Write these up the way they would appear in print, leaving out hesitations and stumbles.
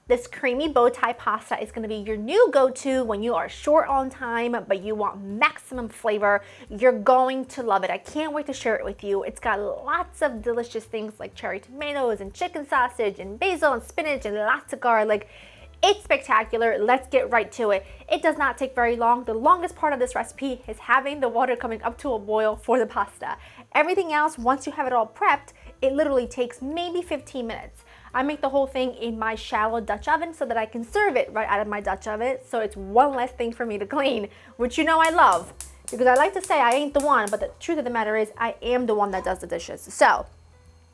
This creamy bow tie pasta is going to be your new go-to when you are short on time, but you want maximum flavor. You're going to love it. I can't wait to share it with you. It's got lots of delicious things like cherry tomatoes and chicken sausage and basil and spinach and lots of garlic. It's spectacular. Let's get right to it. It does not take very long. The longest part of this recipe is having the water coming up to a boil for the pasta. Everything else, once you have it all prepped, it literally takes maybe 15 minutes. I make the whole thing in my Shallot Dutch oven so that I can serve it right out of my Dutch oven. So it's one less thing for me to clean, which you know I love. Because I like to say I ain't the one, but the truth of the matter is I am the one that does the dishes. So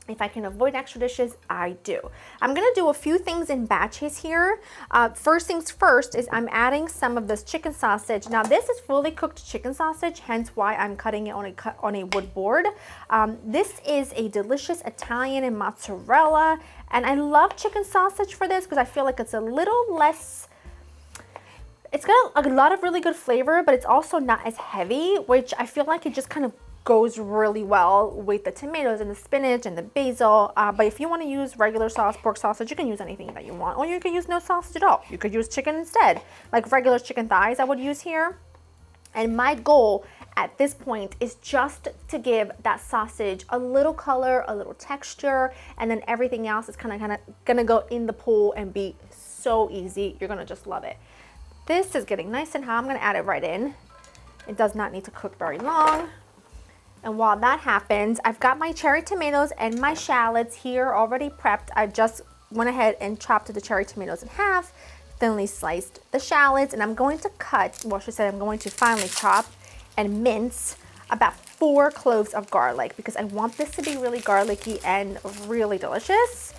if I can avoid extra dishes, I do. I'm gonna do a few things in batches here. First things first is I'm adding some of this chicken sausage. Now this is fully cooked chicken sausage, hence why I'm cutting it on a wood board. This is a delicious Italian and mozzarella, and I love chicken sausage for this because I feel like it's a little less, it's got a lot of really good flavor, but it's also not as heavy, which I feel like it just kind of goes really well with the tomatoes and the spinach and the basil. But if you want to use regular pork sausage, you can use anything that you want, or you can use no sausage at all. You could use chicken instead, like regular chicken thighs I would use here. And my goal at this point is just to give that sausage a little color, a little texture, and then everything else is kind of gonna go in the pool and be so easy. You're gonna just love it. This is getting nice and hot. I'm gonna add it right in. It does not need to cook very long. And while that happens, I've got my cherry tomatoes and my shallots here already prepped. I just went ahead and chopped the cherry tomatoes in half, thinly sliced the shallots, and I'm going to cut, well, she said I'm going to finely chop and mince about 4 cloves of garlic because I want this to be really garlicky and really delicious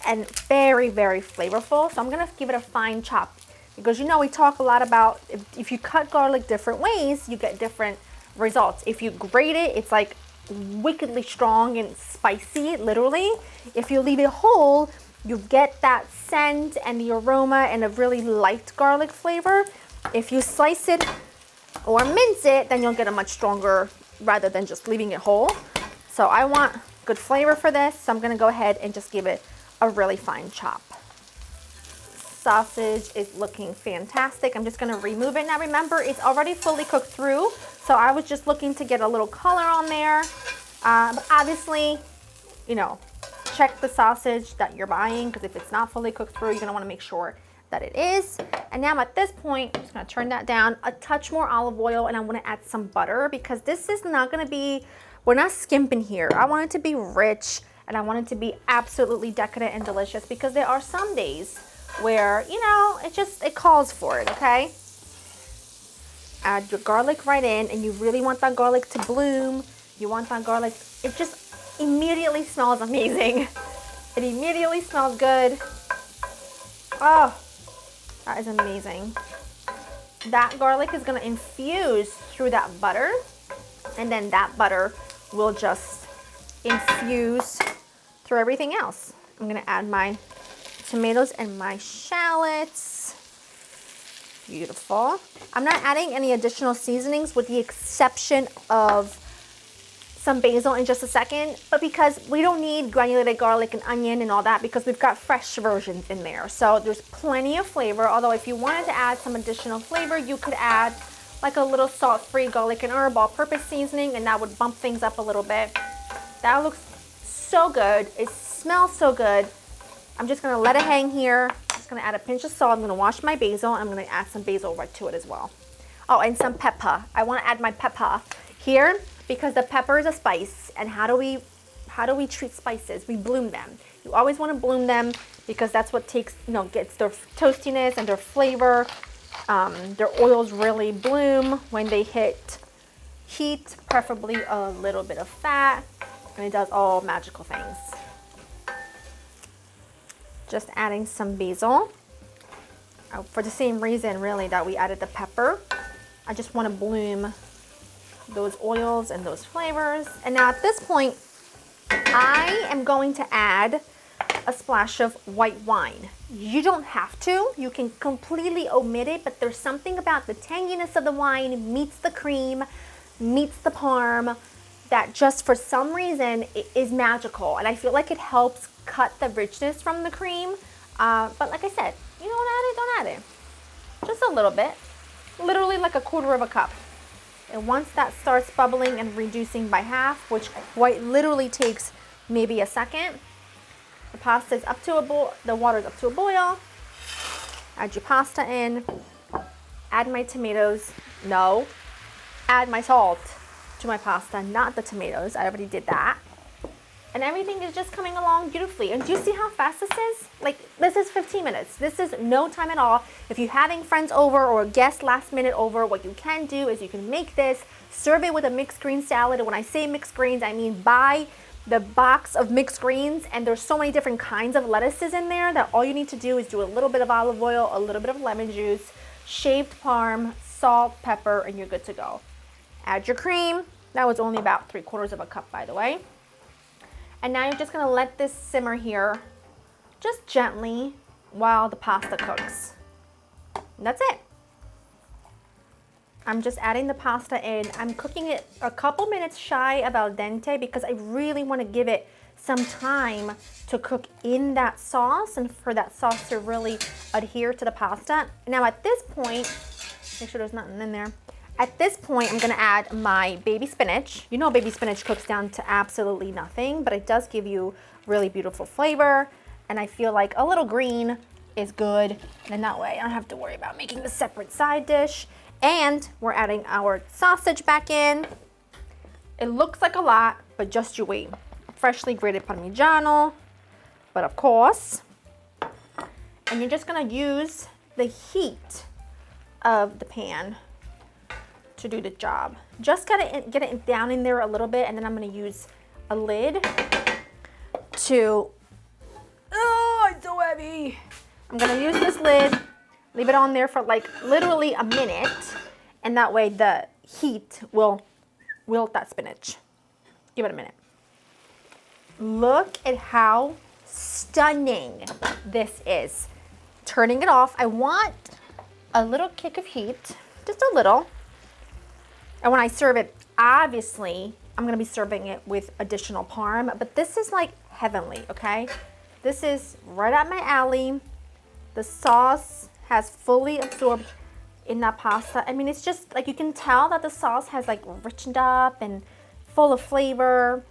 and very, very flavorful. So I'm gonna give it a fine chop because you know we talk a lot about if you cut garlic different ways, you get different results. If you grate it, it's like wickedly strong and spicy, literally. If you leave it whole, you get that scent and the aroma and a really light garlic flavor. If you slice it or mince it, then you'll get a much stronger rather than just leaving it whole. So I want good flavor for this, so I'm gonna go ahead and just give it a really fine chop. Sausage is looking fantastic. I'm just gonna remove it. Now remember, it's already fully cooked through, so I was just looking to get a little color on there. But obviously, you know, check the sausage that you're buying, because if it's not fully cooked through, you're gonna wanna make sure that it is. And now at this point, I'm just gonna turn that down, a touch more olive oil, and I wanna add some butter, because this is not gonna be, we're not skimping here. I want it to be rich, and I want it to be absolutely decadent and delicious, because there are some days where, you know, it calls for it, okay? Add your garlic right in, and you really want that garlic to bloom. You want that garlic, it just immediately smells amazing. It immediately smells good. Oh, that is amazing. That garlic is gonna infuse through that butter, and then that butter will just infuse through everything else. I'm gonna add my tomatoes and my shallots. Beautiful. I'm not adding any additional seasonings with the exception of some basil in just a second, but because we don't need granulated garlic and onion and all that, because we've got fresh versions in there. So there's plenty of flavor, although if you wanted to add some additional flavor, you could add like a little salt-free garlic and herb all-purpose seasoning, and that would bump things up a little bit. That looks so good. It smells so good. I'm just gonna let it hang here. I'm just gonna add a pinch of salt. I'm gonna wash my basil. I'm gonna add some basil right to it as well. Oh, and some pepper. I wanna add my pepper here because the pepper is a spice. And how do we treat spices? We bloom them. You always wanna bloom them because that's what takes, you know, gets their toastiness and their flavor. Their oils really bloom when they hit heat, preferably a little bit of fat, and it does all magical things. Just adding some basil for the same reason really that we added the pepper. I just want to bloom those oils and those flavors. And now at this point, I am going to add a splash of white wine. You don't have to, you can completely omit it, but there's something about the tanginess of the wine meets the cream, meets the parm, that just for some reason it is magical. And I feel like it helps cut the richness from the cream. But like I said, you don't add it, don't add it. Just a little bit, literally like 1/4 cup. And once that starts bubbling and reducing by half, which quite literally takes maybe a second, the pasta is up to a boil, the water is up to a boil. Add your pasta in, add my tomatoes, no, add my salt to my pasta, not the tomatoes, I already did that. And everything is just coming along beautifully. And do you see how fast this is? Like, this is 15 minutes. This is no time at all. If you're having friends over or guests last minute over, what you can do is you can make this, serve it with a mixed green salad. And when I say mixed greens, I mean buy the box of mixed greens, and there's so many different kinds of lettuces in there that all you need to do is do a little bit of olive oil, a little bit of lemon juice, shaved parm, salt, pepper, and you're good to go. Add your cream. That was only about 3/4 cup, by the way. And now you're just gonna let this simmer here, just gently, while the pasta cooks. And that's it. I'm just adding the pasta in. I'm cooking it a couple minutes shy of al dente because I really wanna give it some time to cook in that sauce and for that sauce to really adhere to the pasta. Now at this point, make sure there's nothing in there. At this point, I'm gonna add my baby spinach. You know baby spinach cooks down to absolutely nothing, but it does give you really beautiful flavor. And I feel like a little green is good. And in that way, I don't have to worry about making the separate side dish. And we're adding our sausage back in. It looks like a lot, but just you wait. Freshly grated Parmigiano, but of course. And you're just gonna use the heat of the pan to do the job. Just gotta get it down in there a little bit, and then I'm gonna use a lid to, oh, it's so heavy. I'm gonna use this lid, leave it on there for like literally a minute, and that way the heat will wilt that spinach. Give it a minute. Look at how stunning this is. Turning it off, I want a little kick of heat, just a little. And when I serve it, obviously, I'm gonna be serving it with additional parm, but this is like heavenly, okay? This is right up my alley. The sauce has fully absorbed in that pasta. I mean, it's just like, you can tell that the sauce has like richened up and full of flavor.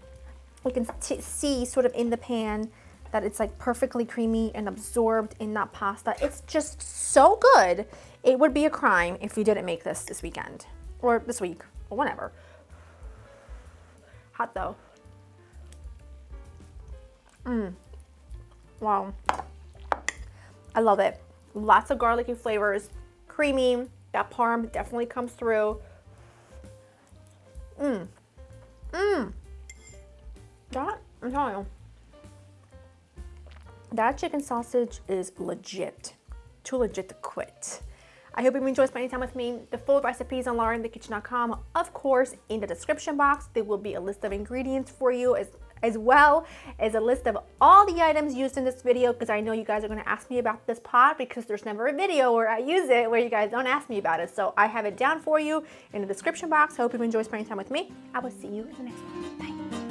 You can see sort of in the pan that it's like perfectly creamy and absorbed in that pasta. It's just so good. It would be a crime if you didn't make this weekend. Or this week, or whenever. Hot though. Wow. I love it. Lots of garlicky flavors, creamy. That parm definitely comes through. That, I'm telling you, that chicken sausage is legit. Too legit to quit. I hope you enjoyed spending time with me. The full recipes on laureninthekitchen.com. Of course, in the description box, there will be a list of ingredients for you, as well as a list of all the items used in this video, because I know you guys are going to ask me about this pot, because there's never a video where I use it where you guys don't ask me about it. So I have it down for you in the description box. I hope you enjoy spending time with me. I will see you in the next one. Bye.